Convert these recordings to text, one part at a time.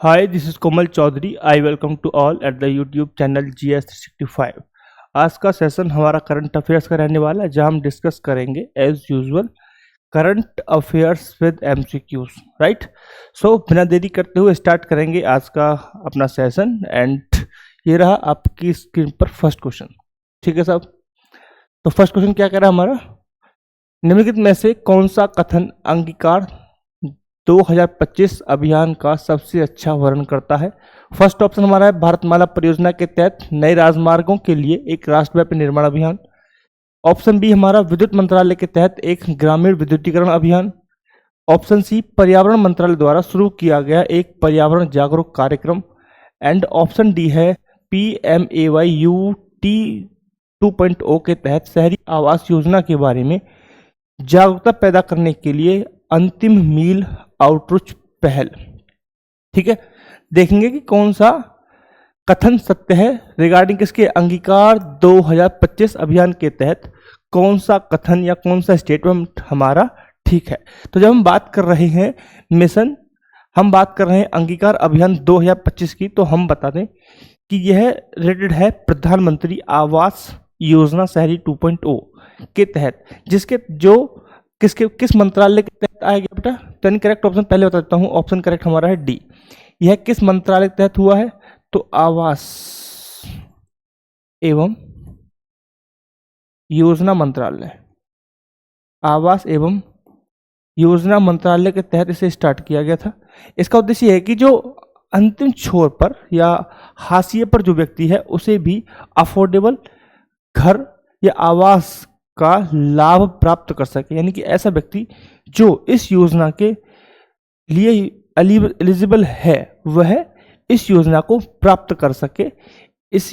Hi, this is Komal Chaudhary. I welcome to all at the YouTube channel GS365। आज का session हमारा current affairs का रहने वाला है, जहां हम डिस्कस करेंगे as usual current affairs with MCQs. Right, so बिना देरी करते हुए स्टार्ट करेंगे आज का अपना सेशन। एंड ये रहा आपकी स्क्रीन पर फर्स्ट क्वेश्चन। ठीक है साहब, तो फर्स्ट क्वेश्चन क्या कह रहा है हमारा, निम्नलिखित में से कौन सा कथन अंगीकार 2025 अभियान का सबसे अच्छा वर्णन करता है। फर्स्ट ऑप्शन हमारा है भारतमाला परियोजना के तहत नए राजमार्गों के लिए एक राष्ट्रव्यापी निर्माण अभियान। ऑप्शन बी हमारा विद्युत मंत्रालय के तहत एक ग्रामीण विद्युतीकरण अभियान। ऑप्शन सी पर्यावरण मंत्रालय द्वारा शुरू किया गया एक पर्यावरण जागरूक कार्यक्रम। एंड ऑप्शन डी है PMAYUT 2.0 के तहत शहरी आवास योजना के बारे में जागरूकता पैदा करने के लिए अंतिम मील आउटरीच पहल। ठीक है, देखेंगे कि कौन सा कथन सत्य है रिगार्डिंग किसके अंगीकार 2025 अभियान के तहत कौन सा कथन या कौन सा स्टेटमेंट हमारा ठीक है। तो जब हम बात कर रहे हैं मिशन, हम बात कर रहे हैं अंगीकार अभियान 2025 की, तो हम बता दें कि यह रिलेटेड है प्रधानमंत्री आवास योजना शहरी 2.0 के तहत, जिसके जो किस मंत्रालय के तहत आएगा बेटा। तो करेक्ट ऑप्शन पहले बता देता हूं, ऑप्शन करेक्ट हमारा है डी। यह किस मंत्रालय के तहत हुआ है, तो आवास एवं योजना मंत्रालय, आवास एवं योजना मंत्रालय के तहत इसे स्टार्ट किया गया था। इसका उद्देश्य है कि जो अंतिम छोर पर या हाशिए पर जो व्यक्ति है उसे भी अफोर्डेबल घर या आवास का लाभ प्राप्त कर सके, यानी कि ऐसा व्यक्ति जो इस योजना के लिए एलिजिबल है वह इस योजना को प्राप्त कर सके। इस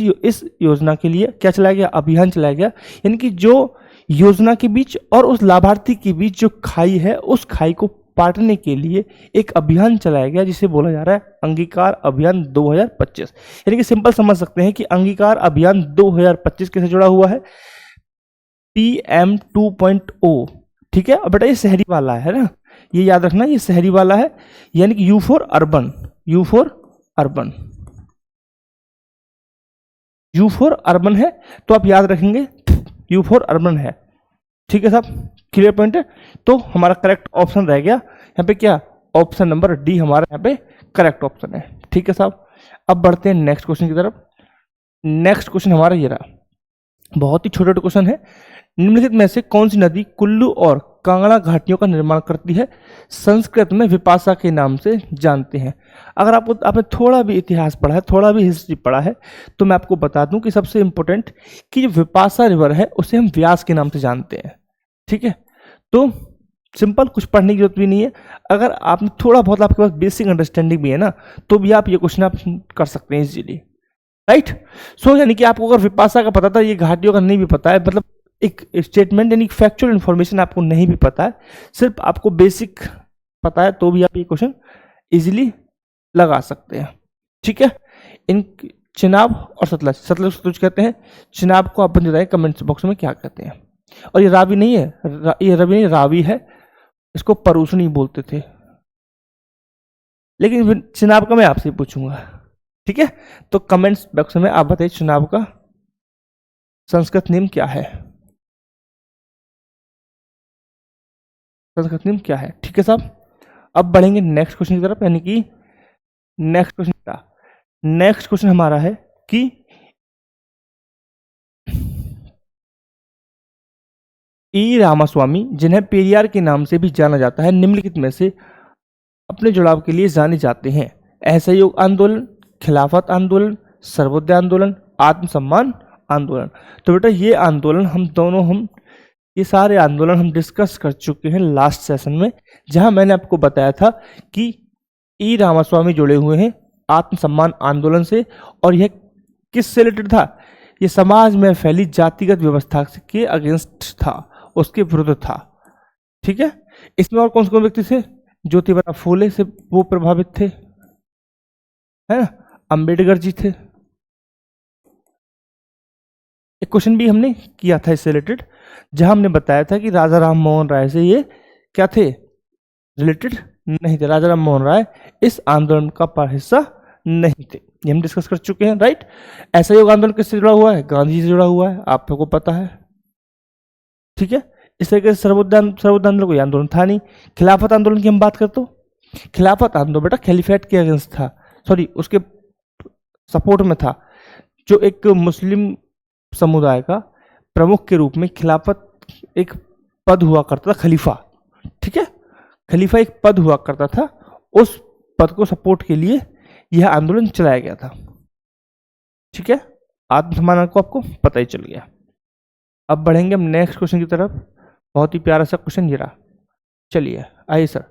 योजना के लिए क्या चलाया गया, अभियान चलाया गया, यानी कि जो योजना के बीच और उस लाभार्थी के बीच जो खाई है उस खाई को पाटने के लिए एक अभियान चलाया गया, जिसे बोला जा रहा है अंगीकार अभियान 2025। यानी कि सिंपल समझ सकते हैं कि अंगीकार अभियान 2025 कैसे जुड़ा हुआ है, PM 2.0। ठीक है, अब बेटा ये शहरी वाला है ना, ये याद रखना, ये शहरी वाला है, यानी कि U for urban, U for urban, U for urban है, तो आप याद रखेंगे U फॉर अर्बन है। ठीक है साहब, क्लियर पॉइंट है। तो हमारा करेक्ट ऑप्शन रह गया यहाँ पे क्या, ऑप्शन नंबर डी हमारा यहाँ पे करेक्ट ऑप्शन है। ठीक है साहब, अब बढ़ते हैं नेक्स्ट क्वेश्चन की तरफ। नेक्स्ट क्वेश्चन हमारा ये रहा, बहुत ही छोटा क्वेश्चन है। निम्नलिखित में से कौन सी नदी कुल्लू और कांगड़ा घाटियों का निर्माण करती है, संस्कृत में विपाशा के नाम से जानते हैं। अगर आपने थोड़ा भी इतिहास पढ़ा है, थोड़ा भी हिस्ट्री पढ़ा है, तो मैं आपको बता दूं कि सबसे इंपॉर्टेंट कि जो विपाशा रिवर है उसे हम व्यास के नाम से जानते हैं। ठीक है, तो सिंपल, कुछ पढ़ने की जरूरत भी नहीं है। अगर आपने थोड़ा बहुत आपके पास बेसिक अंडरस्टैंडिंग भी है ना, तो भी आप ये क्वेश्चन आप कर सकते हैं इजीली। राइट, सो यानी कि आपको अगर विपाशा का पता था, ये घाटियों का नहीं भी पता है, मतलब एक स्टेटमेंट यानी फैक्चुअल इन्फॉर्मेशन आपको नहीं भी पता है, सिर्फ आपको बेसिक पता है, तो भी आप ये क्वेश्चन इजीली लगा सकते हैं। ठीक है, इन चिनाब और सतलज, सतलज कहते हैं, चिनाब को आप बताएं कमेंट बॉक्स में क्या कहते हैं। और ये रावी नहीं है, ये रवि नहीं, रावी है, इसको परूषणी बोलते थे, लेकिन चिनाब का मैं आपसे पूछूंगा। ठीक है, तो कमेंट्स बॉक्स में आप बताइए चिनाब का संस्कृत नेम क्या है, संस्कृत नेम क्या है। ठीक है साहब, अब बढ़ेंगे नेक्स्ट क्वेश्चन की तरफ, यानी कि नेक्स्ट क्वेश्चन हमारा है कि ई रामास्वामी, जिन्हें पेरियार के नाम से भी जाना जाता है, निम्नलिखित में से अपने जुड़ाव के लिए जाने जाते हैं। असहयोग आंदोलन, खिलाफत आंदोलन, सर्वोदय आंदोलन, आत्मसम्मान आंदोलन। तो बेटा ये आंदोलन हम ये सारे आंदोलन हम डिस्कस कर चुके हैं लास्ट सेशन में, जहां मैंने आपको बताया था कि ई रामास्वामी जुड़े हुए हैं आत्मसम्मान आंदोलन से, और यह किससे रिलेटेड था, ये समाज में फैली जातिगत व्यवस्था के अगेंस्ट था, उसके विरुद्ध था। ठीक है, इसमें और कौन कौन व्यक्ति थे, ज्योतिबा फूले से वो प्रभावित थे, है ना, अंबेडकर जी थे। एक क्वेश्चन भी हमने किया था इससे रिलेटेड, जहां हमने बताया था कि राजा राम मोहन राय से ये क्या थे, रिलेटेड नहीं थे, राजा राम मोहन राय इस आंदोलन का हिस्सा नहीं थे, ये हम डिस्कस कर चुके हैं, राइट। असहयोग आंदोलन किससे जुड़ा हुआ है? गांधी जी से जुड़ा हुआ है, आप लोगों को पता है, ठीक है। इस तरीके से सर्वोदय आंदोलन कोई आंदोलन था नहीं। खिलाफत आंदोलन की हम बात करते हो, खिलाफत आंदोलन बेटा खलीफेट के अगेंस्ट था, सॉरी उसके सपोर्ट में था, जो एक मुस्लिम समुदाय का प्रमुख के रूप में खिलाफत एक पद हुआ करता था, खलीफा, ठीक है, खलीफा एक पद हुआ करता था, उस पद को सपोर्ट के लिए यह आंदोलन चलाया गया था, ठीक है। आत्मसम्मान को आपको पता ही चल गया। अब बढ़ेंगे हम नेक्स्ट क्वेश्चन की तरफ, बहुत ही प्यारा सा क्वेश्चन ये रहा। चलिए आइए सर,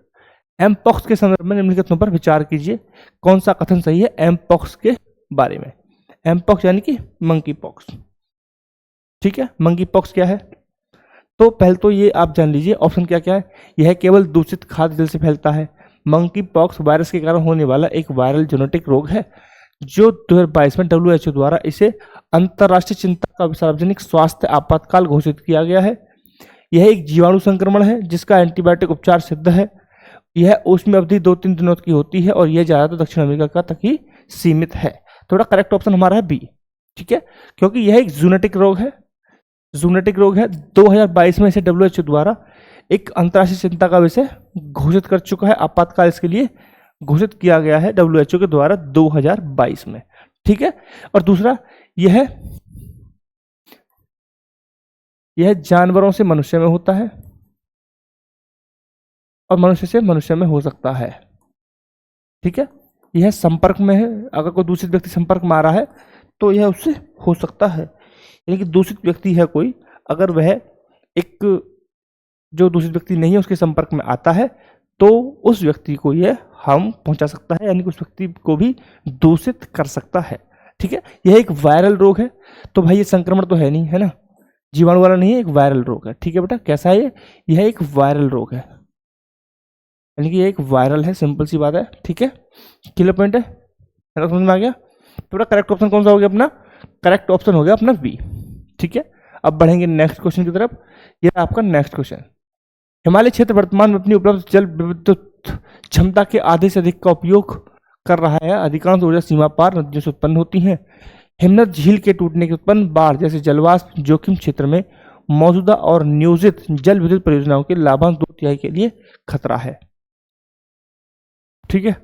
एम पॉक्स के संदर्भ में निम्नलिखितों पर विचार कीजिए, कौन सा कथन सही है एम पॉक्स के बारे में। एम पॉक्स यानी कि मंकी पॉक्स, ठीक है। मंकी पॉक्स क्या है? तो पहले तो ये आप जान लीजिए ऑप्शन क्या क्या है। यह केवल दूषित खाद्य जल से फैलता है। मंकी पॉक्स वायरस के कारण होने वाला एक वायरल जेनेटिक रोग है जो 2022 में WHO द्वारा इसे अंतर्राष्ट्रीय चिंता का सार्वजनिक स्वास्थ्य आपातकाल घोषित किया गया है। यह एक जीवाणु संक्रमण है जिसका एंटीबायोटिक उपचार सिद्ध है। यह उष्ण अवधि 2-3 दिनों की होती है और यह ज्यादातर दक्षिण अमेरिका तक ही सीमित है। थोड़ा करेक्ट ऑप्शन हमारा है बी, ठीक है, क्योंकि यह एक जूनेटिक रोग है, जूनेटिक रोग है। 2022 में इसे WHO द्वारा एक अंतर्राष्ट्रीय चिंता का विषय घोषित कर चुका है, आपातकाल इसके लिए घोषित किया गया है WHO के द्वारा 2022 में, ठीक है। और दूसरा यह जानवरों से मनुष्य में होता है और मनुष्य से मनुष्य में हो सकता है, ठीक है। यह संपर्क में है, अगर कोई दूषित व्यक्ति संपर्क में आ रहा है तो यह उससे हो सकता है, यानी कि दूषित व्यक्ति है कोई, अगर वह एक जो दूषित व्यक्ति नहीं है उसके संपर्क में आता है तो उस व्यक्ति को यह हार्म पहुंचा सकता है, यानी कि उस व्यक्ति को भी दूषित कर सकता है, ठीक है। यह एक वायरल रोग है, तो भाई ये संक्रमण तो है नहीं, है ना, जीवाणु वाला नहीं है, एक वायरल रोग है, ठीक है बेटा। कैसा है यह एक वायरल रोग है, यानी कि ये एक वायरल है, सिंपल सी बात है, ठीक है। क्लियर पॉइंट है, समझ में आ गया। तो बेटा करेक्ट ऑप्शन कौन सा हो गया अपना? करेक्ट ऑप्शन हो गया अपना बी, ठीक है। अब बढ़ेंगे नेक्स्ट क्वेश्चन की तरफ। ये आपका नेक्स्ट क्वेश्चन, हिमालय क्षेत्र वर्तमान में अपनी उपलब्ध जल विद्युत क्षमता के आधे से अधिक का उपयोग कर रहा है। अधिकांश ऊर्जा सीमा पार नदियों से उत्पन्न होती है। हिमनद झील के टूटने के उत्पन्न बाढ़ जैसे जलवाष्प जोखिम क्षेत्र में मौजूदा और नियोजित जल विद्युत परियोजनाओं के लाभांश 2/3 के लिए खतरा है, ठीक है।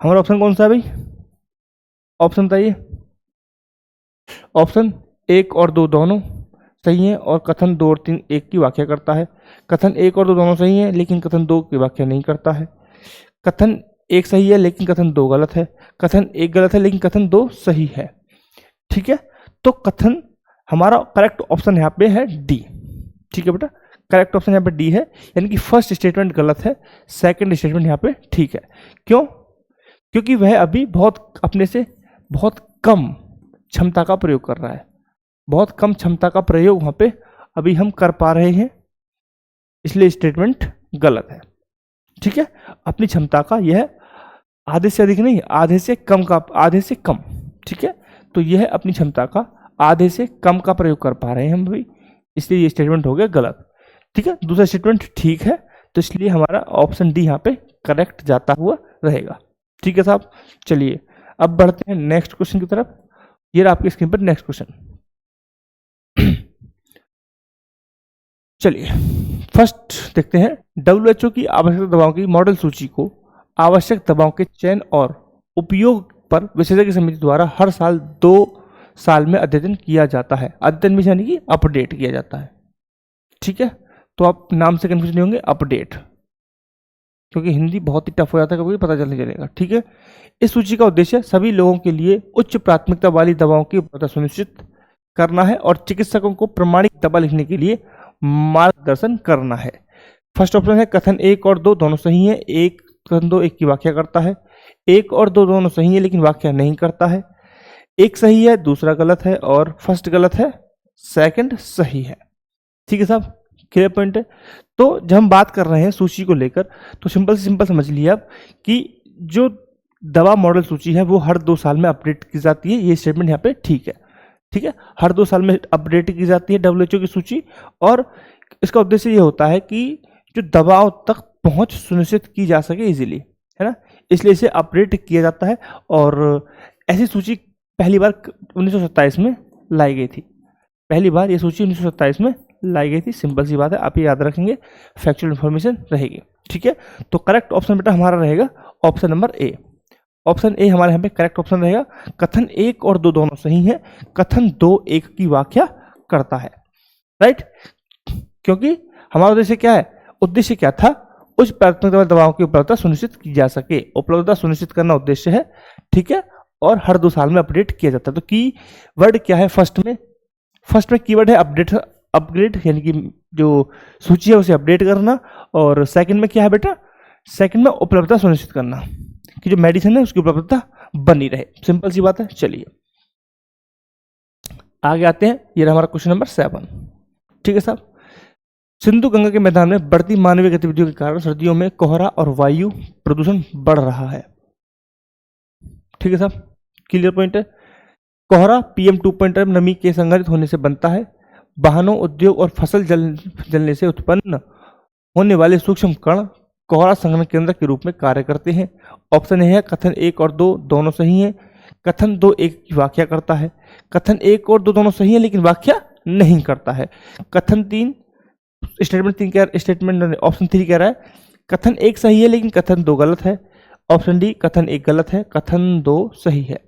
हमारा ऑप्शन कौन सा है भाई? ऑप्शन बताइए। ऑप्शन 1 और 2 दोनों सही है और कथन 2 और 3 एक की व्याख्या करता है। कथन 1 और 2 दोनों सही है लेकिन कथन 2 की व्याख्या नहीं करता है। कथन 1 सही है लेकिन कथन 2 गलत है। कथन 1 गलत है लेकिन कथन 2 सही है, ठीक है। तो कथन हमारा करेक्ट ऑप्शन यहाँ पे है डी, ठीक है बेटा। करेक्ट ऑप्शन यहाँ पे डी है, यानी कि फर्स्ट स्टेटमेंट गलत है, सेकंड स्टेटमेंट यहाँ पे ठीक है। क्यों? क्योंकि वह अभी बहुत अपने से बहुत कम क्षमता का प्रयोग कर रहा है, बहुत कम क्षमता का प्रयोग वहां पे अभी हम कर पा रहे हैं, इसलिए स्टेटमेंट गलत है, ठीक है। अपनी क्षमता का यह आधे से अधिक नहीं, आधे से कम का, आधे से कम, ठीक है। तो यह अपनी क्षमता का आधे से कम का प्रयोग कर पा रहे हैं हम अभी, इसलिए ये स्टेटमेंट हो गया गलत, ठीक है। दूसरा स्टेटमेंट ठीक है, तो इसलिए हमारा ऑप्शन डी यहाँ पे करेक्ट जाता हुआ रहेगा, ठीक है साहब। चलिए अब बढ़ते हैं नेक्स्ट क्वेश्चन की तरफ। ये रहा आपकी स्क्रीन पर नेक्स्ट क्वेश्चन। चलिए फर्स्ट देखते हैं, WHO की आवश्यक दवाओं की मॉडल सूची को आवश्यक दवाओं के चयन और उपयोग पर विशेषज्ञ समिति द्वारा हर साल 2 साल में अध्ययन किया जाता है। अध्ययन में यानी कि अपडेट किया जाता है, ठीक है। तो आप नाम से कंफ्यूज नहीं होंगे, अपडेट, क्योंकि हिंदी बहुत ही टफ हो जाता है, कभी पता चलने चलेगा, ठीक है। इस सूची का उद्देश्य सभी लोगों के लिए उच्च प्राथमिकता वाली दवाओं की उपलब्धता सुनिश्चित करना है और चिकित्सकों को प्रमाणिक दवा लिखने के लिए मार्गदर्शन करना है। फर्स्ट ऑप्शन है कथन 1 और 2 दोनों सही है। कथन 2 एक की व्याख्या करता है। 1 और 2 दोनों सही है लेकिन व्याख्या नहीं करता है। एक सही है, दूसरा गलत है और फर्स्ट गलत है, सेकंड सही है, ठीक है साहब। क्लियर पॉइंट है। तो जब हम बात कर रहे हैं सूची को लेकर, तो सिंपल से सिंपल समझ लिया आप कि जो दवा मॉडल सूची है वो हर 2 साल में अपडेट की जाती है। ये स्टेटमेंट यहाँ पे ठीक है, ठीक है। हर 2 साल में अपडेट की जाती है WHO की सूची, और इसका उद्देश्य ये होता है कि जो दवाओं तक पहुंच सुनिश्चित की जा सके इजीली, है ना, इसलिए इसे अपडेट किया जाता है। और ऐसी सूची पहली बार 1927 में लाई गई थी। पहली बार ये सूची 1927 में लाई गई थी। सिंपल सी बात है, आप ये याद रखेंगे, फैक्चुअल इन्फॉर्मेशन रहेगी। ठीक है, तो करेक्ट ऑप्शन बेटा हमारा रहेगा option number A. Option A हमारे यहाँ पे करेक्ट ऑप्शन रहेगा। कथन 1 और 2 दोनों सही है। कथन 2 1 की व्याख्या करता है, राइट, क्योंकि हमारा उद्देश्य क्या है, उद्देश्य क्या था, उच्च प्राथमिकता दवाओं की उपलब्धता सुनिश्चित की जा सके, उपलब्धता सुनिश्चित करना उद्देश्य है। ठीक है, और हर 2 साल में अपडेट किया जाता है। तो की वर्ड क्या है, फर्स्ट में कीवर्ड है अपडेट, अपग्रेड, यानी कि जो सूची है उसे अपडेट करना। और सेकंड में क्या है बेटा, सेकंड में उपलब्धता सुनिश्चित करना कि जो मेडिसिन है उसकी उपलब्धता बनी रहे। सिंपल सी बात है। चलिए आगे आते हैं, ये रहा हमारा क्वेश्चन नंबर 7। ठीक है साहब, सिंधु गंगा के मैदान में बढ़ती मानवीय गतिविधियों के कारण सर्दियों में कोहरा और वायु प्रदूषण बढ़ रहा है। ठीक है साहब, क्लियर पॉइंट है। कोहरा PM 2.5 नमी के संघनित होने से बनता है। वाहनों, उद्योग और फसल जलने से उत्पन्न होने वाले सूक्ष्म कण कोहरा संघनन केंद्र के रूप में कार्य करते हैं। ऑप्शन ए है कथन 1 और 2 दोनों सही हैं। कथन 2 1 की व्याख्या करता है। कथन 1 और 2 दोनों सही है लेकिन व्याख्या नहीं करता है। कथन 3 स्टेटमेंट ऑप्शन 3 कह रहा है कथन 1 सही है लेकिन कथन 2 गलत है। ऑप्शन डी कथन 1 गलत है, कथन 2 सही है।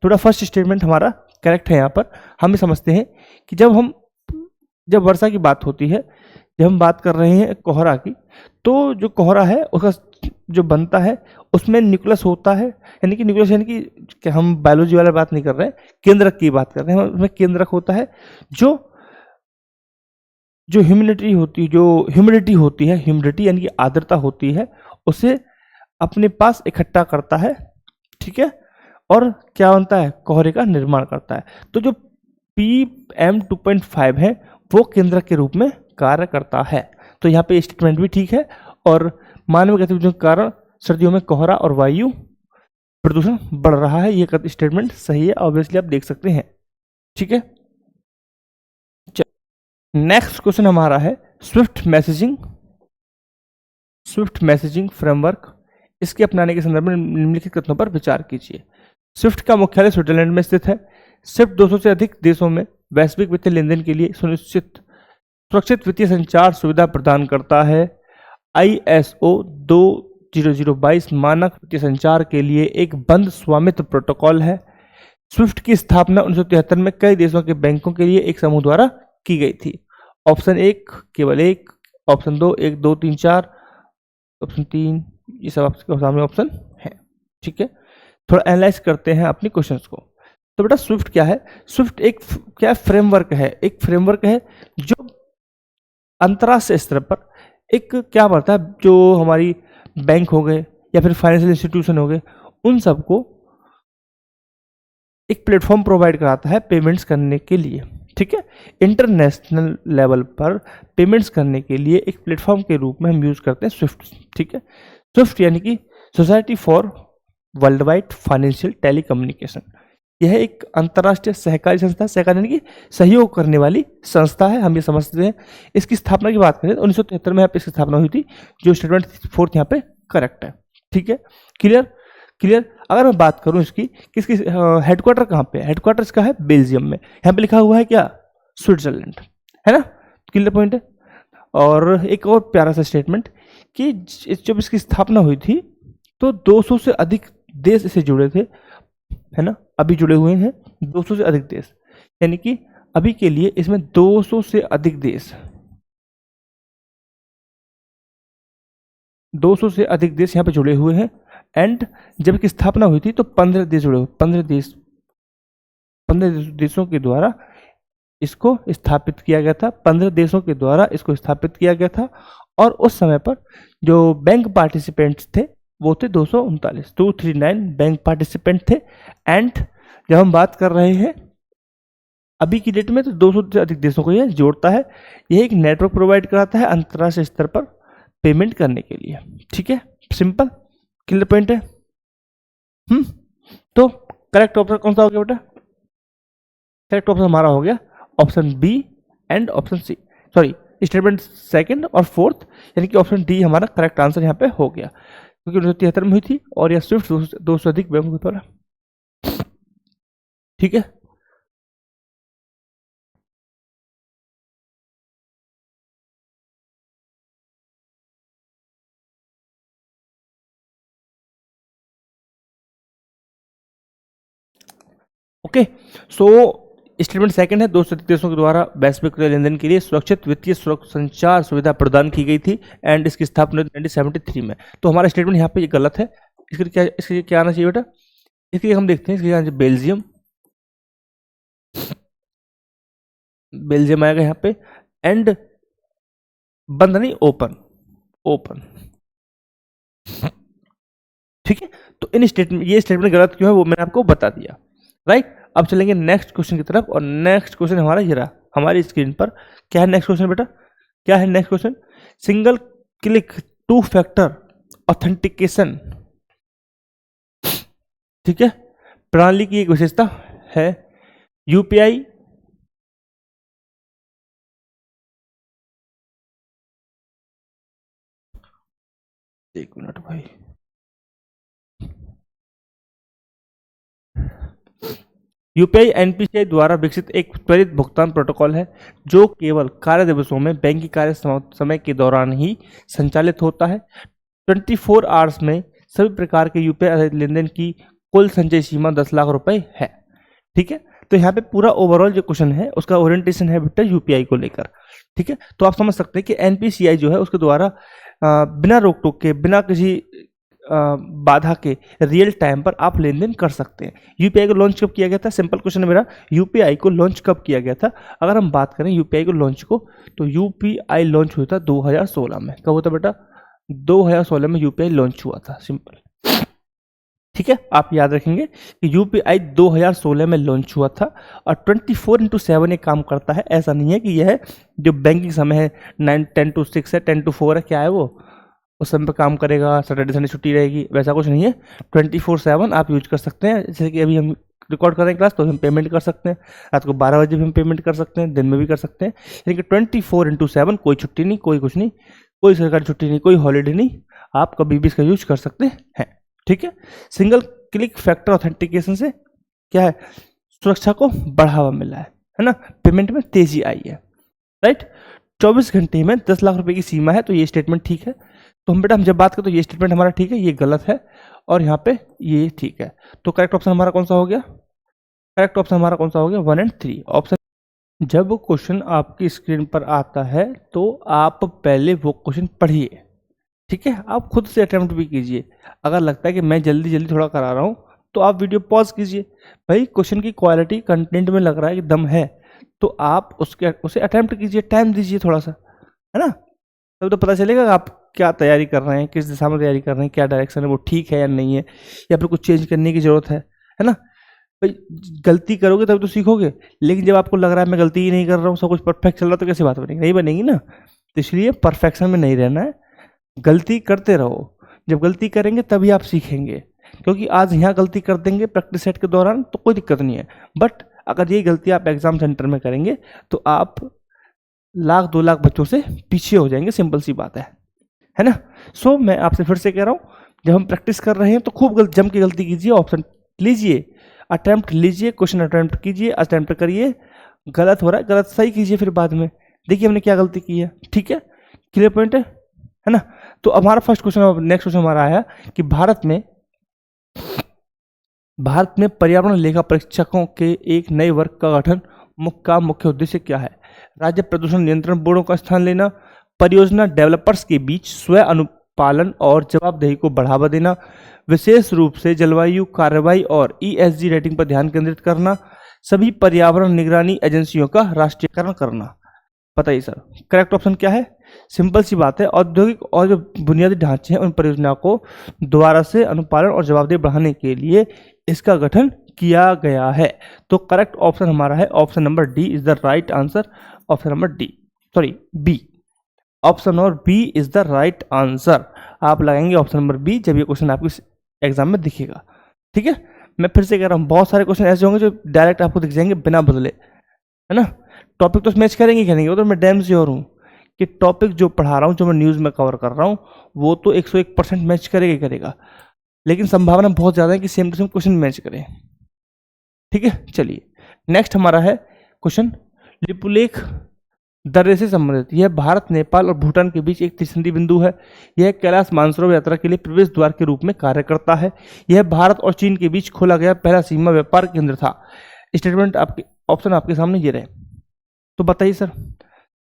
थोड़ा फर्स्ट स्टेटमेंट हमारा करेक्ट है। यहाँ पर हम समझते हैं कि जब वर्षा की बात होती है, जब हम बात कर रहे हैं कोहरा की, तो जो कोहरा है उसका जो बनता है उसमें न्यूक्लियस होता है, यानी कि न्यूक्लियस यानी कि हम बायोलॉजी वाला बात नहीं कर रहे हैं, केंद्रक की बात कर रहे हैं। उसमें केंद्रक होता है जो ह्यूमिडिटी होती है, ह्यूमिडिटी यानी कि आर्द्रता होती है, उसे अपने पास इकट्ठा करता है। ठीक है, और क्या बनता है, कोहरे का निर्माण करता है। तो जो PM 2.5 है वो केंद्रक के रूप में कार्य करता है। तो यहाँ पे स्टेटमेंट भी ठीक है। और मानव गतिविधियों के कारण सर्दियों में कोहरा और वायु प्रदूषण बढ़ रहा है, ये स्टेटमेंट सही है, ऑब्वियसली आप देख सकते हैं। ठीक है, नेक्स्ट क्वेश्चन हमारा है स्विफ्ट मैसेजिंग फ्रेमवर्क। इसके अपनाने के संदर्भ में निम्नलिखित कथनों पर विचार कीजिए। स्विफ्ट का मुख्यालय स्विट्जरलैंड में स्थित है। स्विफ्ट 200 से अधिक देशों में वैश्विक वित्तीय लेनदेन के लिए सुरक्षित वित्तीय संचार सुविधा प्रदान करता है। ISO 20022 मानक वित्तीय संचार के लिए एक बंद स्वामित्व प्रोटोकॉल है। स्विफ्ट की स्थापना 1973 में कई देशों के बैंकों के लिए एक समूह द्वारा की गई थी। ऑप्शन 1 केवल 1, ऑप्शन 2 1 2 3 4, ऑप्शन 3 ये सब आपके सामने ऑप्शन है। ठीक है, थोड़ा एनालाइज करते हैं अपने क्वेश्चंस को। तो बेटा स्विफ्ट क्या है, स्विफ्ट एक क्या फ्रेमवर्क है, एक फ्रेमवर्क है जो अंतरराष्ट्रीय स्तर पर एक क्या बढ़ता है, जो हमारी बैंक हो गए या फिर फाइनेंशियल इंस्टीट्यूशन हो गए, उन सबको एक प्लेटफॉर्म प्रोवाइड कराता है पेमेंट्स करने के लिए। ठीक है, इंटरनेशनल लेवल पर पेमेंट्स करने के लिए एक प्लेटफॉर्म के रूप में हम यूज करते हैं स्विफ्ट। ठीक है, स्विफ्ट यानी कि society for world wide financial telecommunication, यह एक अंतर्राष्ट्रीय सहकारी संस्था, सहकारी यानी कि सहयोग करने वाली संस्था है, हम ये समझते हैं। इसकी स्थापना की बात करें तो 1973 में यहाँ पे इसकी स्थापना हुई थी, जो स्टेटमेंट 4 यहाँ पे करेक्ट है। ठीक है, क्लियर। अगर मैं बात करूं इसकी किसकी हेडक्वार्टर कहाँ पे है, हेडक्वार्टर इसका है बेल्जियम में। यहाँ पे लिखा हुआ है क्या, स्विट्जरलैंड, है ना, क्लियर पॉइंट है। और एक और प्यारा सा स्टेटमेंट कि जब इसकी स्थापना हुई थी तो 200 से अधिक देश इससे जुड़े थे, है ना, अभी जुड़े हुए हैं 200 से अधिक देश, यानी कि अभी के लिए इसमें 200 से अधिक देश यहाँ पे जुड़े हुए हैं। एंड जब इसकी स्थापना हुई थी तो 15 देश जुड़े हुए, 15 देशों के द्वारा इसको स्थापित किया गया था, 15 देशों के द्वारा इसको स्थापित किया गया था। और उस समय पर जो बैंक पार्टिसिपेंट्स थे वो थे 239 बैंक पार्टिसिपेंट थे। एंड जब हम बात कर रहे हैं अभी की डेट में तो 200 से अधिक देशों को यह जोड़ता है, यह एक नेटवर्क प्रोवाइड कराता है अंतर्राष्ट्रीय स्तर पर पेमेंट करने के लिए। ठीक है, सिंपल क्लियर पॉइंट है। तो करेक्ट ऑप्शन कौन सा हो गया बेटा, करेक्ट ऑप्शन हमारा हो गया option B and option C, sorry statement second और फोर्थ, यानी कि ऑप्शन डी हमारा करेक्ट आंसर यहाँ पे हो गया, क्योंकि 1973 में हुई थी और यह स्विफ्ट 200 से अधिक बैंकों के द्वारा। ठीक है, ओके। सो स्टेटमेंट सेकंड है, 200 देशों के द्वारा वैश्विक लेन देन के लिए सुरक्षित वित्तीय संचार सुविधा प्रदान की गई थी एंड इसकी स्थापना 1973 में। तो हमारा स्टेटमेंट यहाँ पे ये गलत है। इसके लिए क्या आना चाहिए बेटा? इसके लिए हम देखते हैं, इसके लिए बेल्जियम, बेल्जियम आएगा यहाँ पे, एंड बंद नहीं, ओपन, ओपन। ठीक है, तो इन स्टेटमेंट, ये स्टेटमेंट गलत क्यों है वो मैंने आपको बता दिया, राइट। अब चलेंगे नेक्स्ट क्वेश्चन की तरफ, और नेक्स्ट क्वेश्चन हमारा ये रहा हमारी स्क्रीन पर। क्या है नेक्स्ट क्वेश्चन बेटा? क्या है next question? Single click two factor authentication, ठीक है, प्रणाली की एक विशेषता है। यूपीआई एक मिनट भाई, यूपीआई एनपीसीआई द्वारा विकसित एक त्वरित भुगतान प्रोटोकॉल है जो केवल कार्य दिवसों में बैंकिंग कार्य समय के दौरान ही संचालित होता है। 24 आवर्स में सभी प्रकार के यूपीआई आधारित लेन देन की कुल संचय सीमा 10 लाख रुपए है। ठीक है, तो यहाँ पे पूरा ओवरऑल जो क्वेश्चन है उसका ओरिएंटेशन है बेटा यूपीआई को लेकर। ठीक है, तो आप समझ सकते हैं कि एनपीसीआई जो है उसके द्वारा बिना रोक टोक के, बिना किसी बाधा के रियल टाइम पर आप लेन देन कर सकते हैं। यूपीआई को लॉन्च कब किया गया था? सिंपल क्वेश्चन है मेरा, यूपीआई को लॉन्च कब किया गया था? अगर हम बात करें यूपीआई को लॉन्च को, तो यूपीआई लॉन्च हुआ था 2016 में। कब हुआ था बेटा? 2016 में यूपीआई लॉन्च हुआ था, सिंपल। ठीक है, आप याद रखेंगे कि यूपीआई 2016 में लॉन्च हुआ था और 24/7 ये काम करता है। ऐसा नहीं है कि यह जो बैंकिंग समय है 10 to 6 है, 10 to 4 है, क्या है वो, उस समय पे काम करेगा, सैटरडे संडे छुट्टी रहेगी, वैसा कुछ नहीं है। 24/7 आप यूज कर सकते हैं। जैसे कि अभी हम रिकॉर्ड कर रहे हैं क्लास, तो हम पेमेंट कर सकते हैं, रात को 12 बजे भी हम पेमेंट कर सकते हैं, दिन में भी कर सकते हैं। यानी कि 24/7 कोई छुट्टी नहीं, कोई कुछ नहीं, कोई सरकारी छुट्टी नहीं, कोई हॉलीडे नहीं, आप कभी भी इसका यूज कर सकते हैं। ठीक है, सिंगल क्लिक फैक्टर ऑथेंटिकेशन से क्या है, सुरक्षा को बढ़ावा मिला है ना, पेमेंट में तेजी आई है, राइट। 24 घंटे में 10 लाख रुपए की सीमा है, तो ये स्टेटमेंट ठीक है। तो हम बेटा हम जब बात करें तो ये स्टेटमेंट हमारा ठीक है, ये गलत है, और यहाँ पे ये ठीक है। तो करेक्ट ऑप्शन हमारा कौन सा हो गया? करेक्ट ऑप्शन हमारा कौन सा हो गया? 1 और 3 ऑप्शन। जब क्वेश्चन आपकी स्क्रीन पर आता है तो आप पहले वो क्वेश्चन पढ़िए, ठीक है, आप खुद से अटेम्प्ट भी कीजिए। अगर लगता है कि मैं जल्दी जल्दी थोड़ा करा रहा हूँ तो आप वीडियो पॉज कीजिए। भाई क्वेश्चन की क्वालिटी कंटेंट में लग रहा है कि दम है, तो आप उसे अटेम्प्ट कीजिए, टाइम दीजिए थोड़ा सा, है ना, तब तो पता चलेगा आप क्या तैयारी कर रहे हैं, किस दिशा में तैयारी कर रहे हैं, क्या डायरेक्शन है वो ठीक है या नहीं है, या फिर कुछ चेंज करने की जरूरत है ना। भाई गलती करोगे तब तो सीखोगे, लेकिन जब आपको लग रहा है मैं गलती ही नहीं कर रहा हूँ, सब कुछ परफेक्ट चल रहा है, तो कैसे बात बनेगी? नहीं बनेगी ना। तो इसलिए परफेक्शन में नहीं रहना है, गलती करते रहो। जब गलती करेंगे तभी आप सीखेंगे, क्योंकि आज यहाँ गलती कर देंगे प्रैक्टिस सेट के दौरान तो कोई दिक्कत नहीं है, बट अगर ये गलती आप एग्जाम सेंटर में करेंगे तो आप 1,00,000 2 लाख बच्चों से पीछे हो जाएंगे, सिंपल सी बात है ना। सो मैं आपसे फिर से कह रहा हूँ, जब हम प्रैक्टिस कर रहे हैं तो खूब जम के गलती कीजिए, ऑप्शन लीजिए, अटेम्प्ट लीजिए, क्वेश्चन अटेम्प्ट कीजिए, अटेम्प्ट करिए, गलत हो रहा है गलत सही कीजिए, फिर बाद में देखिए हमने क्या गलती की है। ठीक है, क्लियर पॉइंट है ना। तो हमारा फर्स्ट क्वेश्चन, नेक्स्ट क्वेश्चन हमारा आया कि भारत में पर्यावरण लेखा परीक्षकों के एक नए वर्ग का गठन मुख्य उद्देश्य क्या है? राज्य प्रदूषण नियंत्रण बोर्डों का स्थान लेना, परियोजना डेवलपर्स के बीच स्वयं अनुपालन और जवाबदेही को बढ़ावा देना, विशेष रूप से जलवायु कार्रवाई और ESG रेटिंग पर ध्यान केंद्रित करना, सभी पर्यावरण निगरानी एजेंसियों का राष्ट्रीयकरण करना। बताइए सर, करेक्ट ऑप्शन क्या है? सिंपल सी बात है, औद्योगिक और जो बुनियादी ढांचे हैं उन परियोजनाओं को दोबारा से अनुपालन और जवाबदेही बढ़ाने के लिए इसका गठन किया गया है। तो करेक्ट ऑप्शन हमारा है option number D is the right answer. Option number D, sorry B, option number B is the right answer. आप लगाएंगे ऑप्शन नंबर बी जब ये क्वेश्चन आपके एग्जाम में दिखेगा। ठीक है, मैं फिर से कह रहा हूँ, बहुत सारे क्वेश्चन ऐसे होंगे जो डायरेक्ट आपको दिख जाएंगे बिना बदले, है ना। टॉपिक तो मैच करेंगे वो तो मैं डैम श्योर हूँ कि टॉपिक जो पढ़ा रहा हूँ, जो मैं न्यूज़ में कवर कर रहा हूँ, वो तो 101% मैच करेगा ही करेगा, लेकिन संभावना बहुत ज़्यादा है कि same to same question match करें। ठीक है, चलिए नेक्स्ट हमारा है क्वेश्चन लिपुलेख दर्रे से संबंधित। यह भारत, नेपाल और भूटान के बीच एक त्रिसंधि बिंदु है। यह कैलाश मानसरोवर यात्रा के लिए प्रवेश द्वार के रूप में कार्य करता है। यह भारत और चीन के बीच खोला गया पहला सीमा व्यापार केंद्र था। स्टेटमेंट आपके ऑप्शन आपके सामने ये रहे, तो बताइए सर।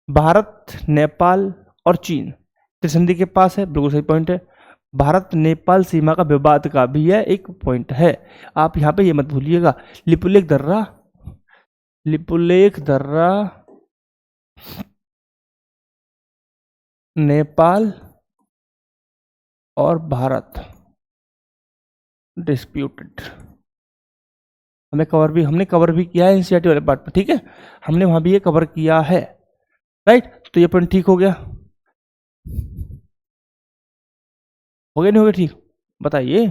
भारत, नेपाल और चीन त्रिसंधि के पास है, बिल्कुल सही पॉइंट है। भारत नेपाल सीमा का विवाद का भी यह एक पॉइंट है, आप यहाँ पे ये मत भूलिएगा। लिपुलेख दर्रा नेपाल और भारत डिस्प्यूटेड, हमने कवर भी किया है एनसीईआरटी वाले पार्ट में, ठीक है, हमने वहां भी ये कवर किया है, राइट। तो ये पॉइंट ठीक हो गया नहीं हो गया ठीक, बताइए।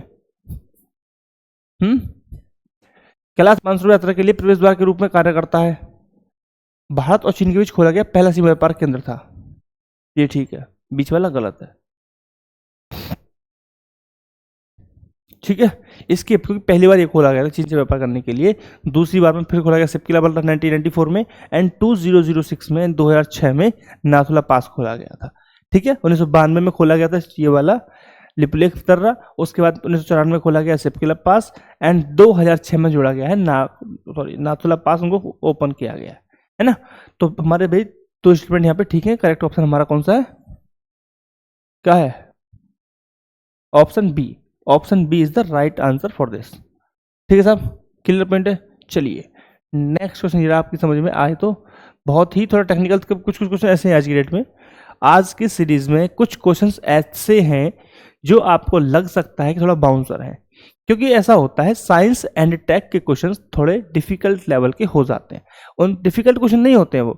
कैलाश मानसरोवर यात्रा के लिए प्रवेश द्वार के रूप में कार्य करता है। भारत और चीन के बीच खोला गया पहला सीमा व्यापार केंद्र था, ये ठीक है, बीच वाला गलत है, ठीक है। इसके क्योंकि पहली बार ये खोला गया था चीन से व्यापार करने के लिए, दूसरी बार में फिर खोला गया सिपकिला बल्टा 1994 में, एंड 2006 में, 2006 में नाथुला पास खोला गया था, ठीक है। 1992 में खोला गया था ये वाला लिपुलेख दर्रा, उसके बाद 1994 में खोला गया सिपकिला पास, एंड 2006 में जोड़ा गया है नाथुला पास, उनको ओपन किया गया है ना। तो हमारे भाई दो स्टेटमेंट यहाँ पे ठीक है। करेक्ट ऑप्शन हमारा कौन सा है, क्या है, option B. Option B is the right answer for this, ठीक है साहब, क्लियर पॉइंट है। चलिए नेक्स्ट क्वेश्चन, ये आपकी समझ में आए तो बहुत ही थोड़ा टेक्निकल, कुछ क्वेश्चन ऐसे हैं आज की डेट में। आज की सीरीज में कुछ क्वेश्चंस ऐसे हैं जो आपको लग सकता है कि थोड़ा बाउंसर है, क्योंकि ऐसा होता है साइंस एंड टेक के क्वेश्चंस थोड़े डिफिकल्ट लेवल के हो जाते हैं। उन डिफिकल्ट क्वेश्चन नहीं होते हैं, वो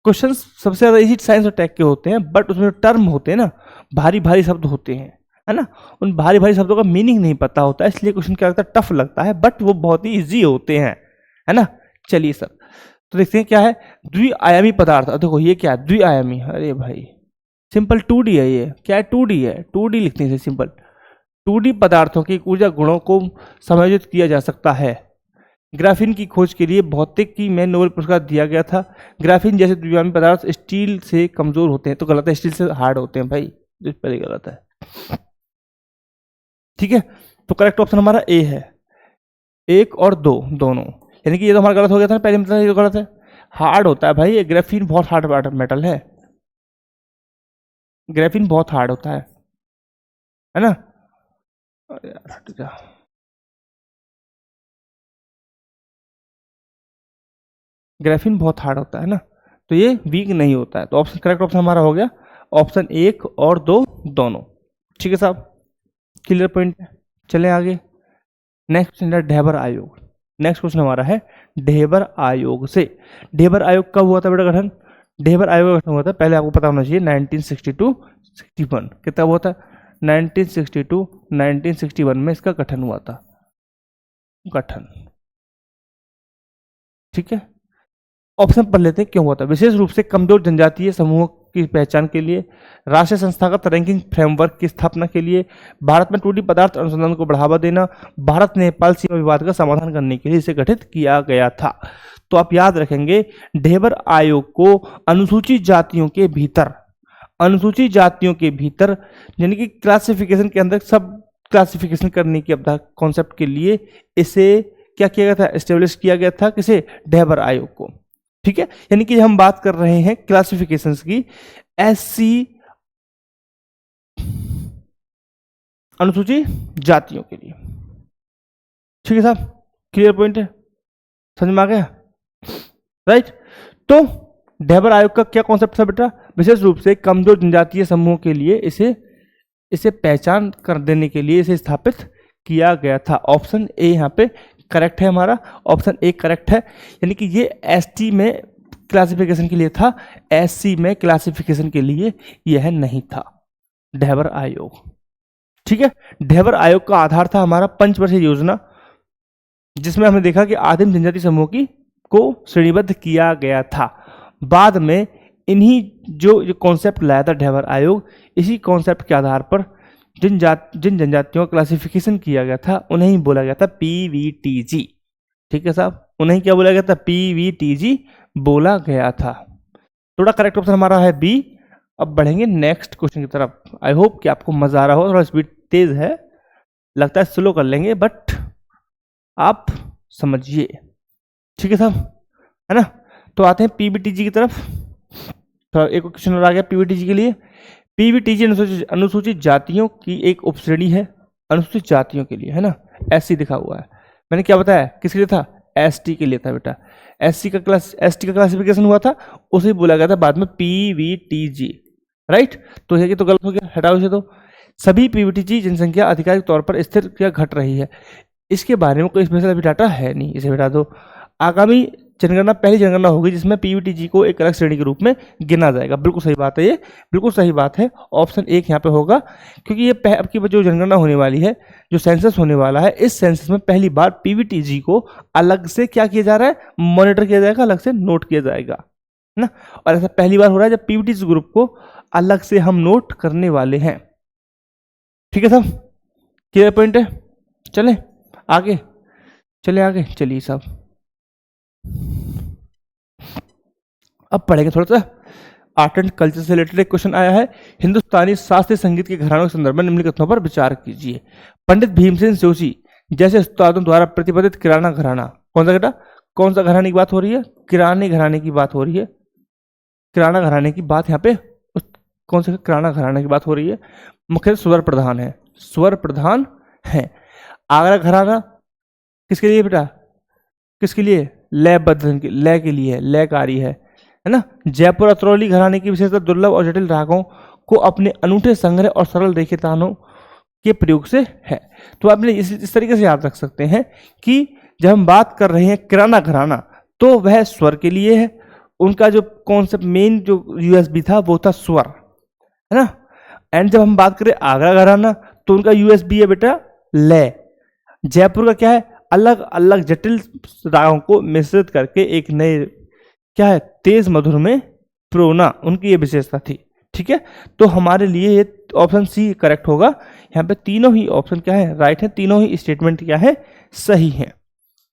क्वेश्चंस सबसे ज़्यादा इजी साइंस और टेक के होते हैं, बट उसमें टर्म होते हैं ना, भारी भारी शब्द होते हैं, है ना, उन भारी भारी शब्दों का मीनिंग नहीं पता होता है, इसलिए क्वेश्चन क्या लगता है, टफ लगता है, बट वो बहुत ही इजी होते हैं, है ना। चलिए सर, तो देखते हैं क्या है द्विआयामी पदार्थ। देखो ये क्या है, द्विआयामी, अरे भाई सिंपल 2D है, ये क्या है, 2D है, 2D लिखते हैं सिंपल। 2D पदार्थों की ऊर्जा गुणों को समायोजित किया जा सकता है। ग्राफीन की खोज के लिए भौतिकी में नोबेल पुरस्कार दिया गया था। ग्राफीन जैसे द्विआयामी पदार्थ स्टील से कमजोर होते हैं, तो गलत है, स्टील से हार्ड होते हैं भाई, जो पहले गलत है, ठीक है। तो करेक्ट ऑप्शन हमारा ए है, 1 और 2 दोनों, यानी कि ये तो हमारा गलत हो गया था पहले, मतलब ये तो गलत है, हार्ड होता है भाई, ग्राफीन बहुत हार्ड मेटल है, ग्राफीन बहुत हार्ड होता है ना। अरे यार हट जा, ग्राफीन बहुत हार्ड होता है ना, तो ये वीक नहीं होता है। तो ऑप्शन करेक्ट ऑप्शन हमारा हो गया ऑप्शन 1 और 2 दोनों, ठीक है साहब, क्लियर पॉइंट। चलें आगे, नेक्स्ट क्वेश्चन है ढेबर आयोग। नेक्स्ट क्वेश्चन हमारा है ढेबर आयोग से। ढेबर आयोग कब हुआ था बेटा गठन, ढेबर आयोग का गठन हुआ था, पहले आपको पता होना चाहिए 1962-61, कितना हुआ था, 1962-1961 में इसका गठन हुआ था, गठन, ठीक है। ऑप्शन पढ़ लेते हैं क्यों हुआ था। विशेष रूप से कमजोर जनजातीय समूहों की पहचान के लिए, राष्ट्रीय संस्थागत रैंकिंग फ्रेमवर्क की स्थापना के लिए, भारत में 2D पदार्थ अनुसंधान को बढ़ावा देना, भारत नेपाल सीमा विवाद का समाधान करने के लिए इसे गठित किया गया था। तो आप याद रखेंगे ढेबर आयोग को अनुसूचित जातियों के भीतर यानी कि क्लासिफिकेशन के अंदर सब क्लासिफिकेशन करने की कॉन्सेप्ट के लिए इसे क्या किया गया था, एस्टेब्लिश किया गया था, किसे, ढेबर आयोग को, ठीक है। यानी कि हम बात कर रहे हैं क्लासिफिकेशंस की, SC अनुसूचित जातियों के लिए, ठीक है साहब, क्लियर पॉइंट है, समझ में आ गया, राइट। तो ढेबर आयोग का क्या कॉन्सेप्ट था बेटा, विशेष रूप से कमजोर जनजातीय समूहों के लिए इसे पहचान कर देने के लिए इसे स्थापित किया गया था। ऑप्शन ए यहाँ पे करेक्ट है हमारा, ऑप्शन ए करेक्ट है, यानी कि ये ST में क्लासिफिकेशन के लिए था, SC में क्लासिफिकेशन के लिए यह नहीं था ढेबर आयोग, ठीक है। ढेबर आयोग का आधार था हमारा पंचवर्षीय योजना, जिसमें हमने देखा कि आदिम जनजाति समूह को श्रेणीबद्ध किया गया था। बाद में इन्हीं जो कॉन्सेप्ट लाया था ढैबर आयोग, इसी कॉन्सेप्ट के आधार पर जिन जनजातियों का क्लासिफिकेशन किया गया था उन्हें ही बोला गया था पीवीटीजी। ठीक है साहब, उन्हें क्या बोला गया था? पीवीटीजी बोला गया था। थोड़ा करेक्ट ऑप्शन हमारा है बी। अब बढ़ेंगे नेक्स्ट क्वेश्चन की तरफ। आई होप कि आपको मजा आ रहा हो। थोड़ा स्पीड तेज है, लगता है स्लो कर लेंगे, बट आप समझिए। ठीक है साहब, है ना? तो आते हैं पीवीटीजी की तरफ। तो एक क्वेश्चन और आ गया पीवीटीजी के लिए। पीवीटीजी अनुसूचित जातियों की एक उपश्रेणी है, अनुसूचित जातियों के लिए, है ना? एससी लिखा हुआ है। मैंने क्या बताया, किसके लिए था? एसटी के लिए था बेटा। एसटी का क्लासिफिकेशन हुआ था, उसे बोला गया था बाद में पीवीटीजी, राइट? तो ये तो गलत हो गया, हटाओ इसे। तो सभी पीवीटीजी जनसंख्या आधिकारिक तौर पर स्थिर या घट रही है, इसके बारे में कोई स्पेशल अभी डाटा है नहीं, इसे हटा दो। आगामी जनगणना पहली जनगणना होगी जिसमें पीवीटीजी को एक अलग श्रेणी के रूप में गिना जाएगा। बिल्कुल सही बात है, ये बिल्कुल सही बात है। ऑप्शन एक यहाँ पे होगा, क्योंकि ये अब की जो जनगणना होने वाली है, जो सेंसस होने वाला है, इस सेंसस में पहली बार पीवीटीजी को अलग से क्या किया जा रहा है? मॉनिटर किया जाएगा, अलग से नोट किया जाएगा, है ना? और ऐसा पहली बार हो रहा है जब पीवीटीजी ग्रुप को अलग से हम नोट करने वाले हैं। ठीक है साहब, क्लियर पॉइंट है? चले आगे, चलिए साहब। अब पढ़ेंगे थोड़ा सा आर्ट एंड कल्चर से रिलेटेड। एक क्वेश्चन आया है, हिंदुस्तानी शास्त्रीय संगीत के घरानों के संदर्भ में निम्नलिखित कथनों पर विचार कीजिए। पंडित भीमसेन जोशी जैसे उस्तादों द्वारा प्रतिपादित किराना घराना, कौन सा बेटा? कौन सा घराने की बात हो रही है? किराने घराने की बात हो रही है। किराना घराने की बात यहाँ पे कौन से किराना घराने की बात हो रही है? मुख्य स्वर प्रधान है, स्वर प्रधान है। आगरा घराना किसके लिए बेटा? किसके लिए? लयबद्ध, लय के लिए, लयकारी है ना? जयपुर अतरौली घराने की विशेषता दुर्लभ और जटिल रागों को अपने अनूठे संग्रह और सरल रेखे तानों के प्रयोग से है। तो आपने इस तरीके से याद रख सकते हैं कि जब हम बात कर रहे हैं किराना घराना, तो वह स्वर के लिए है। उनका जो कॉन्सेप्ट मेन जो यूएसबी था वो था स्वर, है ना? एंड जब हम बात करें आगरा घराना, तो उनका यूएसबी है बेटा लय। जयपुर का क्या है? अलग अलग जटिल रागों को मिश्रित करके एक नए क्या है? तेज मधुर में प्रोना, उनकी ये विशेषता थी। ठीक है, तो हमारे लिए ये ऑप्शन सी करेक्ट होगा। यहाँ पे तीनों ही ऑप्शन क्या है? राइट है। तीनों ही स्टेटमेंट क्या है? सही है।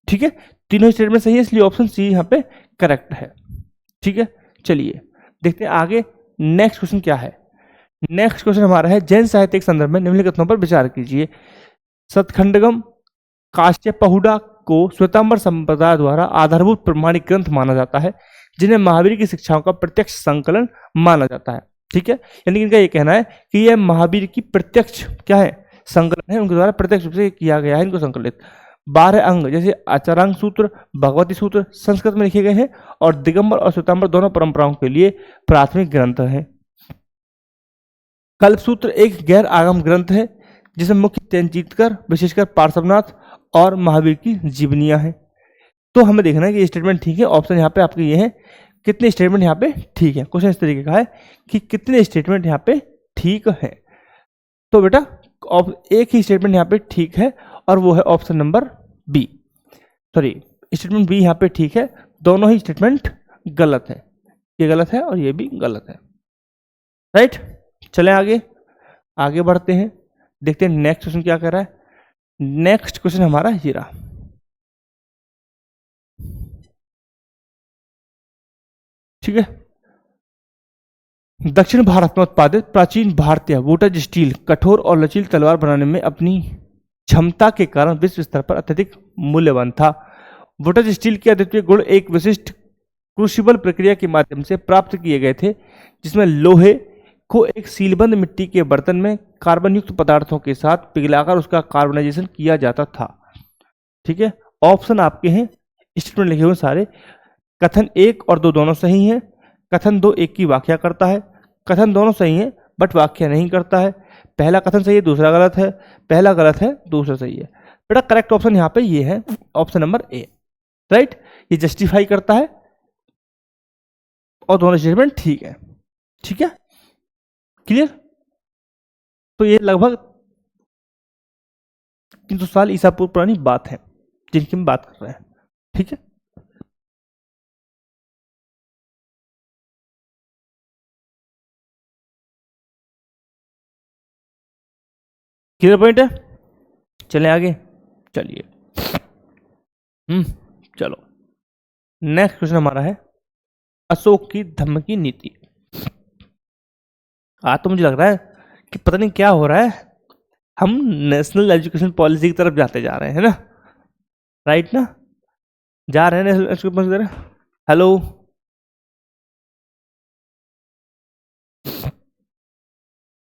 ठीक है, तीनों स्टेटमेंट सही है, इसलिए ऑप्शन सी यहाँ पे करेक्ट है। ठीक है, चलिए देखते हैं आगे नेक्स्ट क्वेश्चन क्या है। नेक्स्ट क्वेश्चन हमारा है, जैन साहित्य के संदर्भ में निम्नलिखित कथनों पर विचार कीजिए। सतखंडगम काश्यपहुड़ा को श्वेतांबर संप्रदाय द्वारा आधारभूत प्रमाणिक ग्रंथ माना जाता है, जिन्हें महावीर की शिक्षाओं का प्रत्यक्ष संकलन माना जाता है। ठीक है, यानी इनका यह कहना है कि यह महावीर की प्रत्यक्ष क्या है? संकलन है, उनके द्वारा प्रत्यक्ष रूप से किया गया है इनको संकलित। 12 अंग जैसे आचारांग सूत्र, भगवती सूत्र संस्कृत में लिखे गए हैं, और दिगंबर और श्वेतांबर दोनों परंपराओं के लिए प्राथमिक ग्रंथ है। कल्पसूत्र एक गैर आगम ग्रंथ है जिसमें मुख्य तेंजीतकर, विशेषकर पार्श्वनाथ और महावीर की जीवनियां हैं। तो हमें देखना है कि स्टेटमेंट ठीक है। ऑप्शन यहाँ पे आपके ये हैं, कितने स्टेटमेंट यहाँ पे ठीक है। क्वेश्चन इस तरीके का है कि कितने स्टेटमेंट यहाँ पे ठीक है। तो बेटा एक ही स्टेटमेंट यहाँ पे ठीक है, और वो है option number B. Sorry, statement B यहाँ पे ठीक है, दोनों ही स्टेटमेंट गलत है। ये गलत है और ये भी गलत है, राइट? चलें आगे बढ़ते हैं, देखते हैं नेक्स्ट क्वेश्चन क्या कर रहा है। नेक्स्ट क्वेश्चन हमारा ये रहा। ठीक है, दक्षिण भारत में उत्पादित प्राचीन भारतीय वुडज स्टील कठोर और लचील तलवार बनाने में अपनी क्षमता के कारण विश्व स्तर पर अत्यधिक मूल्यवान था। वुडज स्टील के अद्वितीय गुण एक विशिष्ट क्रूसिबल प्रक्रिया के माध्यम से प्राप्त किए गए थे, जिसमें लोहे को एक सीलबंद मिट्टी के बर्तन में कार्बन युक्त पदार्थों के साथ पिघलाकर उसका कार्बनाइजेशन किया जाता था। ठीक है, ऑप्शन आपके हैं, स्टेटमेंट लिखे हुए सारे। कथन 1 और 2 दोनों सही हैं। कथन 2 1 की व्याख्या करता है। कथन दोनों सही हैं बट व्याख्या नहीं करता है। पहला कथन सही है, दूसरा गलत है। पहला गलत है, दूसरा सही है। बेटा करेक्ट ऑप्शन यहाँ पे ये है, ऑप्शन नंबर ए, राइट? ये जस्टिफाई करता है और दोनों स्टेटमेंट ठीक है। ठीक है, क्लियर? तो ये लगभग 300 साल ईसा पूर्व पुरानी बात है जिनकी हम बात कर रहे हैं। ठीक है, क्लियर पॉइंट है? चलें आगे, चलिए। चलो नेक्स्ट क्वेश्चन हमारा है अशोक की धम्म की नीति। आज तो मुझे लग रहा है कि पता नहीं क्या हो रहा है, हम नेशनल एजुकेशन पॉलिसी की तरफ जाते जा रहे हैं, है ना? राइट ना? जा रहे हैं नेशनल एजुकेशन पॉलिसी की तरफ। हेलो,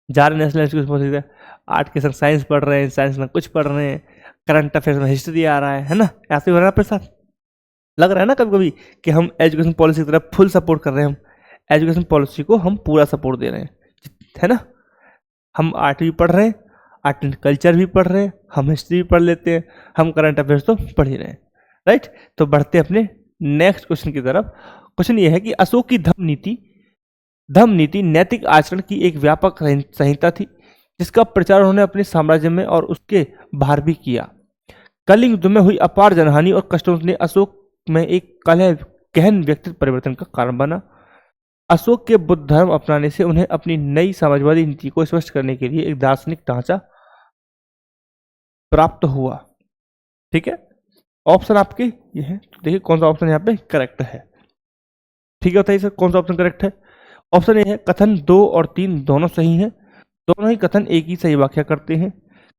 जा रहे हैं नेशनल एजुकेशन पॉलिसी की तरफ। आर्ट के संग साइंस पढ़ रहे हैं, साइंस में कुछ पढ़ रहे हैं, करंट अफेयर्स में हिस्ट्री आ रहा है ना? ऐसे हो रहा है आपके साथ? लग रहा है ना कभी कभी कि हम एजुकेशन पॉलिसी की तरफ फुल सपोर्ट कर रहे हैं, हम एजुकेशन पॉलिसी को हम पूरा सपोर्ट दे रहे हैं, है ना? हम आर्ट भी पढ़ रहे हैं, आर्ट एंड कल्चर भी पढ़ रहे हैं, हम हिस्ट्री भी पढ़ लेते हैं, हम करंट अफेयर्स तो पढ़ ही रहे हैं, राइट? तो बढ़ते अपने नेक्स्ट क्वेश्चन की तरफ। क्वेश्चन ये है कि अशोक की धम्म नीति नैतिक आचरण की एक व्यापक संहिता थी जिसका प्रचार उन्होंने अपने साम्राज्य में और उसके बाहर भी किया। कलिंग युद्ध में हुई अपार जनहानि और कष्टों ने अशोक में एक गहन व्यक्तित्व परिवर्तन का कारण बना। अशोक के बुद्ध धर्म अपनाने से उन्हें अपनी नई समाजवादी नीति को स्पष्ट करने के लिए एक दार्शनिक ढांचा प्राप्त हुआ। ठीक है, ऑप्शन आपके ये है, तो देखिए कौन सा ऑप्शन यहाँ पे करेक्ट है। ठीक है, बताइए सर कौन सा ऑप्शन करेक्ट है? ऑप्शन ए है कथन 2 और 3 दोनों सही हैं, दोनों ही कथन एक ही सही व्याख्या करते हैं।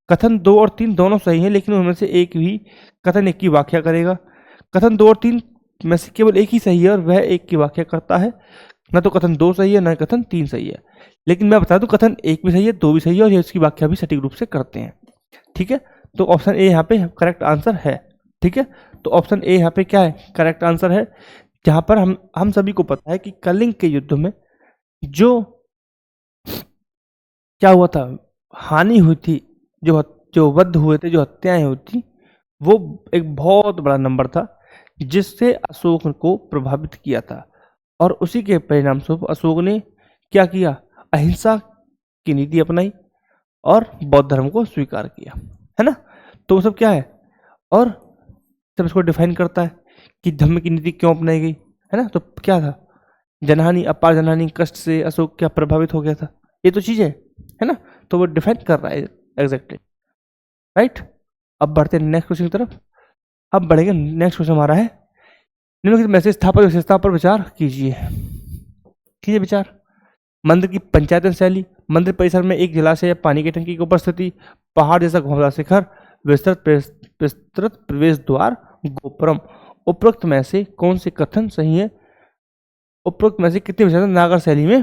कथन 2 और 3 दोनों सही हैं, लेकिन उनमें से एक ही कथन एक की व्याख्या करेगा। कथन 2 और 3 में से केवल एक ही सही है और वह एक की व्याख्या करता है। ना तो कथन 2 सही है, ना कथन 3 सही है। लेकिन मैं बता दूं कथन 1 भी सही है, 2 भी सही है, और ये इसकी व्याख्या भी सटीक रूप से करते हैं। ठीक है, तो ऑप्शन ए यहाँ पे करेक्ट आंसर है। ठीक है, तो ऑप्शन ए यहाँ पे क्या है? करेक्ट आंसर है। जहां पर हम सभी को पता है कि कलिंग के युद्ध में जो क्या हुआ था, हानि हुई थी, जो वध हुए थे, जो हत्याएं हुई थी, वो एक बहुत बड़ा नंबर था जिससे अशोक को प्रभावित किया था। और उसी के परिणाम स्वरूप अशोक ने क्या किया? अहिंसा की नीति अपनाई और बौद्ध धर्म को स्वीकार किया, है ना? तो वो सब क्या है, और सब इसको डिफाइन करता है कि धम्म की नीति क्यों अपनाई गई, है ना? तो क्या था? जनहानि, अपार जनहानि, कष्ट से अशोक क्या प्रभावित हो गया था, ये तो चीज़ है ना? तो वो डिफाइन कर रहा है एग्जैक्टली, राइट? अब बढ़ते हैं नेक्स्ट क्वेश्चन की तरफ। अब बढ़ेंगे, नेक्स्ट क्वेश्चन हमारा है निम्नलिखित में से स्थापत्य विशेषता पर विचार कीजिए विचार। मंदिर की पंचायतन शैली, मंदिर परिसर में एक जलाशय या पानी की टंकी की उपस्थिति, पहाड़ जैसा घुमावदार शिखर, विस्तृत प्रवेश द्वार, गोपुरम। उपरोक्त में से कौन से कथन सही है? उपरोक्त में से कितनी विशेषता नागर शैली में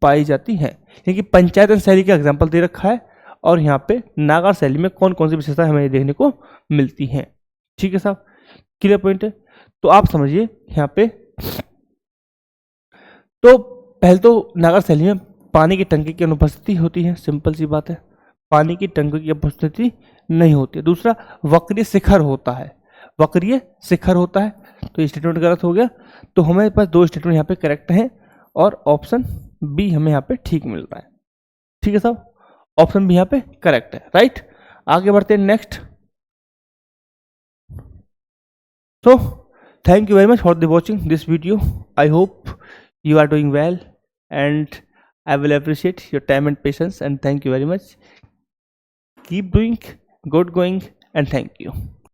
पाई जाती है? क्योंकि पंचायतन शैली का एग्जाम्पल दे रखा है और यहाँ पे नागर शैली में कौन कौन सी विशेषता हमें देखने को मिलती हैं। ठीक है साहब, क्लियर पॉइंट है? तो आप समझिए यहाँ पे, तो पहले तो नागर शैली में पानी की टंकी की अनुपस्थिति होती है, सिंपल सी बात है, पानी की टंकी की उपस्थिति नहीं होती है। दूसरा, वक्रीय शिखर होता है, तो ये स्टेटमेंट गलत हो गया। तो हमारे पास दो स्टेटमेंट यहाँ पे करेक्ट हैं और ऑप्शन बी हमें यहाँ पे ठीक मिल रहा है। ठीक है साहब, ऑप्शन बी यहाँ पे करेक्ट है, राइट? आगे बढ़ते हैं next. So thank you very much for watching this video. I hope you are doing well and I will appreciate your time and patience, and thank you very much. Keep doing good going and thank you.